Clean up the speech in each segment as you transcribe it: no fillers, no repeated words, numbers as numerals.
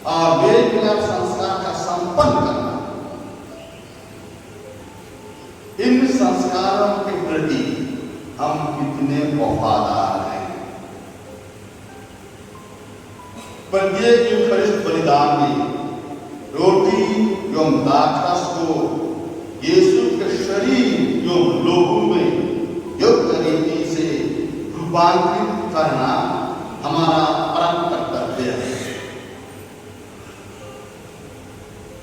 और मेल मिलाप संस्कार का संपन्न करना, इन संस्कारों के प्रति हम कितने वफादार हैं। प्रत्येक यूखरिस्ट बलिदान में रोटी एवं दाखरस को यीशु के शरीर एवं लोगों में योग्य रीति से रूपांतरित करना हमारा परम कर्तव्य है।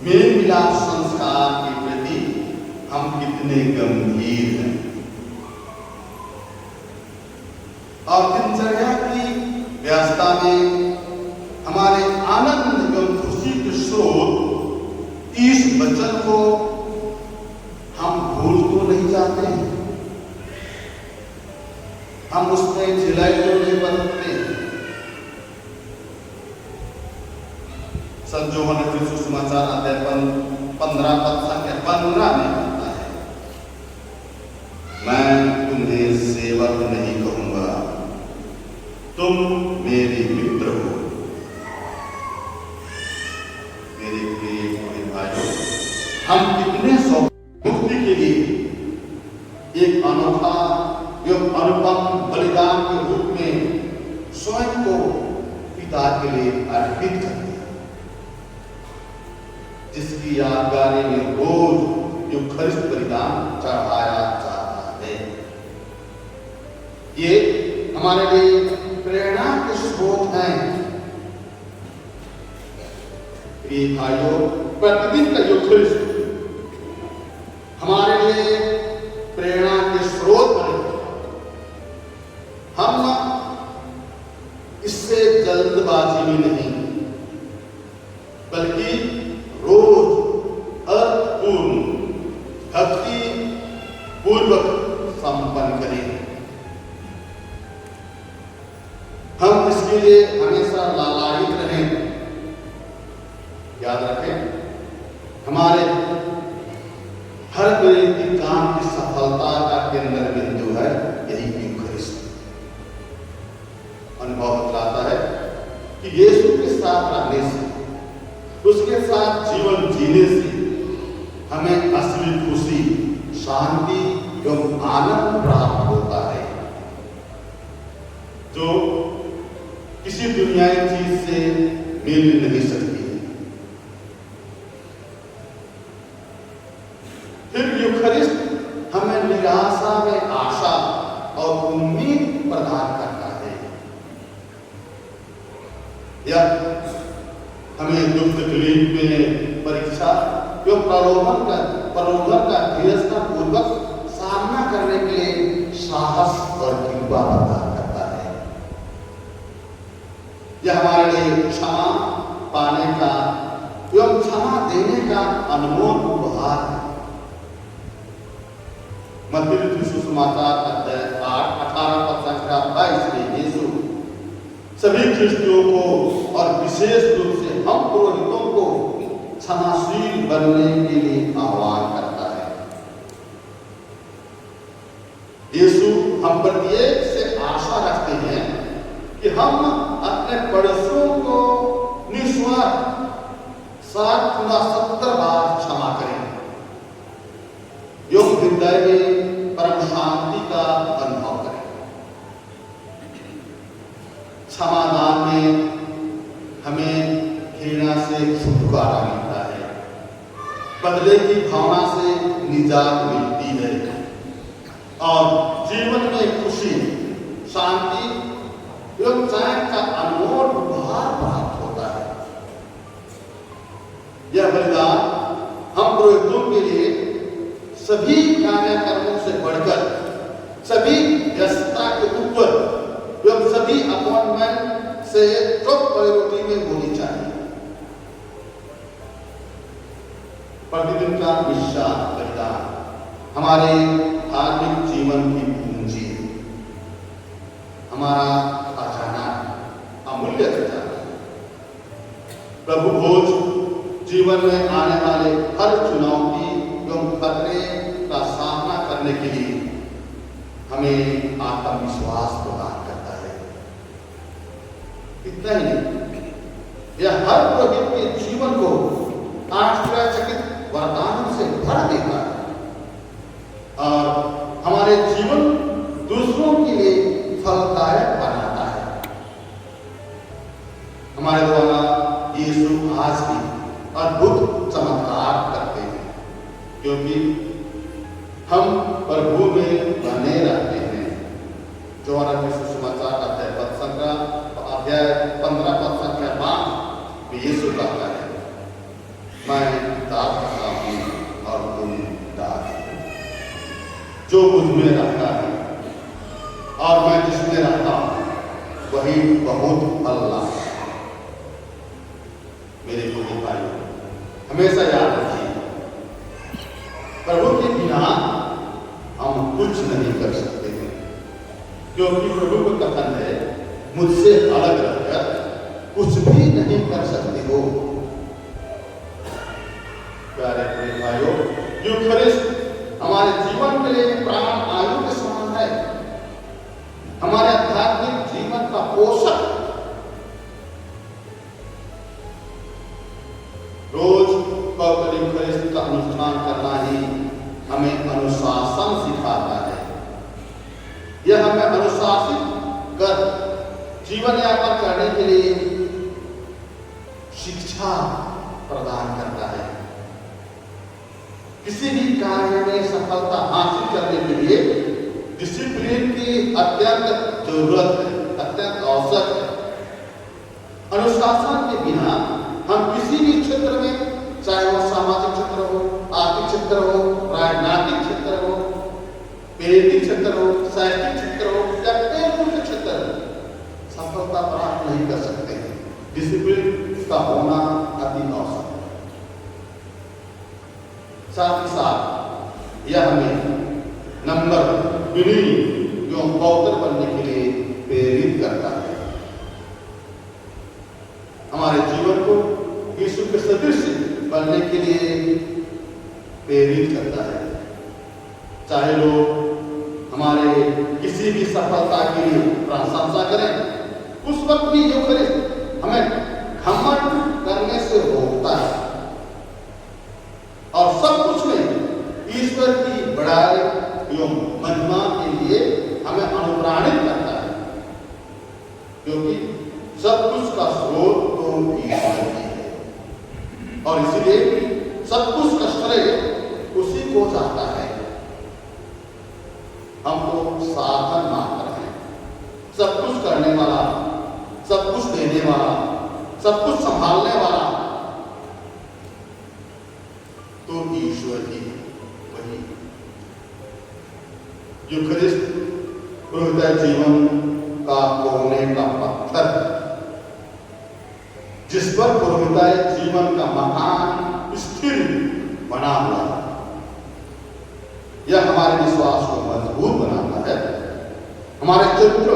मेल मिलाप संस्कार के प्रति हम कितने गंभीर हैं और दिनचर्या की व्यवस्था में हमारे आनंद एवं खुशी के स्रोत इस वचन को हम भूल तो नहीं जाते हैं, हम उसमें झिलाई तो नहीं बरतते। संत यूहन्ना के सुसमाचार अध्याय 15 पद संख्या 15 में कहता है, मैं तुम्हें सेवक नहीं कहूंगा, तुम मेरे मित्र हो। मेरे प्रिय भाइयों, हम कितने मुक्ति के लिए एक अनोखा एवं अनुपम बलिदान के रूप में स्वयं को पिता के लिए अर्पित करते हैं, जिसकी यादगारी में रोज यूखरिस्ट बलिदान चढ़ाया जाता है। ये हमारे लिए प्रेरणा के स्रोत हैं। प्रिय भाइयों, प्रतिदिन का यूखरिस्ट हमारे लिए प्रेरणा के स्रोत बने। हम इससे जल्दबाजी में नहीं, बल्कि रोज अर्थपूर्ण भक्ति पूर्वक संपन्न करें। हम इसके लिए हमेशा लालायित रहें। याद रखें, हमारे हर व्यक्ति काम की सफलता का केंद्र बिंदु है यही यूखरिस्ट। अनुभव बतलाता है कि यीशु के साथ रहने से, उसके साथ जीवन जीने से हमें असली खुशी, शांति एवं आनंद प्राप्त होता है, जो किसी दुनियावी चीज से मिल नहीं सकती है। फिर यूखरिस्ट हमें निराशा में आशा और उम्मीद प्रदान करता है। या हमें दुख तकलीफ में परीक्षा एवं प्रलोभन का धीरजता पूर्वक सामना करने के लिए साहस और कृपा प्रदान करता है। यह हमारे लिए क्षमा पाने का एवं क्षमा देने का अनमोल उपहार है। मत्ती सुसमाचार अध्याय 8 18 पद संख्या 22 में यीशु सभी ख्रिस्तियों को और विशेष रूप से हम पुरोहितों को क्षमाशील बनने के लिए आह्वान करता है। यीशु हम प्रत्येक से आशा रखते हैं कि हम अपने पड़ोसियों को निस्वार्थ 70 बार क्षमा करें, योग हृदय में परम शांति का अनुभव करें। क्षमादान में हमें घृणा से छुटकारा मिलता है, बदले की भावना से निजात मिलती है और जीवन में खुशी, शांति एवं चैन का अनमोल उपहार प्राप्त होता है। यह बलिदान हम पुरोहितों के लिए सभी कार्यक्रमों से बढ़कर, सभी व्यस्तता के ऊपर एवं सभी अपॉइंटमेंट से टॉप प्रायोरिटी में होनी चाहिए। प्रतिदिन का विश्वास बलिदान हमारे धार्मिक जीवन की पूंजी है, हमारा खजाना, अमूल्य खजाना। प्रभु भोज जीवन में आने वाले हर चुनौती एवं खतरे का सामना करने के लिए हमें आत्मविश्वास प्रदान करता है। इतना ही नहीं, यह हर पुरोहित के जीवन को आश्चर्यचकित वरदानों से भर देता है और हमारे जीवन दूसरों के लिए फलदायक बनाता है। हमारे द्वारा यीशु आज भी अद्भुत चमत्कार करते हैं, क्योंकि हम प्रभु में बने रहते हैं। जो सुसमाचार अध्याय 15 पद संख्या 5 में यीशु कहता है, मैं दास का हूं और तुम दास हो। जो मुझ में रहता है और मैं जिसमें रहता हूं वही बहुत फल लाता है। मेरे प्रिय भाइयों, हमेशा याद रखिए, प्रभु के बिना हम कुछ नहीं कर सकते हैं, क्योंकि प्रभु का कथन है, मुझसे अलग रहकर कुछ भी नहीं कर सकते हो। प्यारे प्रिय भाइयों, यूखरिस्ट हमारे जीवन के लिए प्राण आयु के समान है, हमारे आध्यात्मिक जीवन का पोषक। रोज पवित्र यूखरिस्ट का अनुष्ठान करना ही हमें अनुशासन सिखाता है। यह हमें अनुशासित कर जीवन यापन करने के लिए शिक्षा प्रदान करता है। किसी भी कार्य में सफलता हासिल करने के लिए डिसिप्लिन की अत्यंत जरूरत है, अत्यंत आवश्यक है। अनुशासन के बिना हम किसी भी क्षेत्र में, चाहे वह सामाजिक क्षेत्र हो, आर्थिक क्षेत्र हो, राजनीतिक क्षेत्र हो, पेरेंटिंग क्षेत्र हो, शैक्षिक क्षेत्र हो या खेलकूद के क्षेत्र हो, सफलता प्राप्त नहीं कर सकते हैं। डिसिप्लिन का होना अति आवश्यक है। साथ ही साथ यह हमें नंबर विनयी एवं पवित्र बनने के लिए प्रेरित करता है। हमारे जीवन को यीशु के सदृश बनने के लिए प्रेरित करता है। चाहे लोग हमारे किसी भी सफलता के लिए प्रशंसा करें, उस वक्त भी यूखरिस्ट हमें घमंड करने से रोकता है और सब कुछ में ईश्वर की बड़ाई एवं महिमा के लिए हमें अनुप्राणित करता है, क्योंकि सब कुछ का स्रोत तो ईश्वर ही है और इसीलिए सब कुछ का श्रेय उसी को जाता है। हम तो साधन मात्र हैं। सब कुछ करने वाला, सब कुछ देने वाला, सब कुछ संभालने वाला तो ईश्वर ही वही। यूखरिस्ट हृदय जीवन का कोने का पत्थर, जिस पर हृदय जीवन का मकान स्थिर बना हुआ है। यह हमारे विश्वास को मजबूत बनाता है, हमारे चरित्र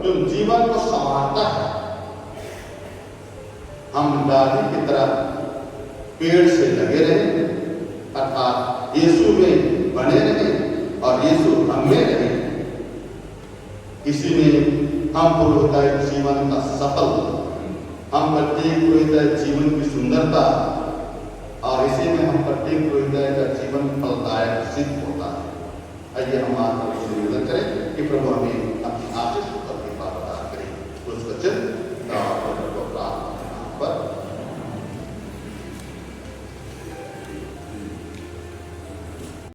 एवं जीवन को संवारता है। हम डाली की तरह पेड़ से लगे रहें, अर्थात यीशु में बने रहें और यीशु हम में रहे। इसी में हम पूर्वोदय जीवन का सफल, हम प्रत्येक पूर्वोदय जीवन की सुंदरता और इसी में हम प्रत्येक पूर्वोदय का जीवन फलदायक सिद्ध होता है। आइए हम आत्मा को निवेदन करें कि प्रभु हमें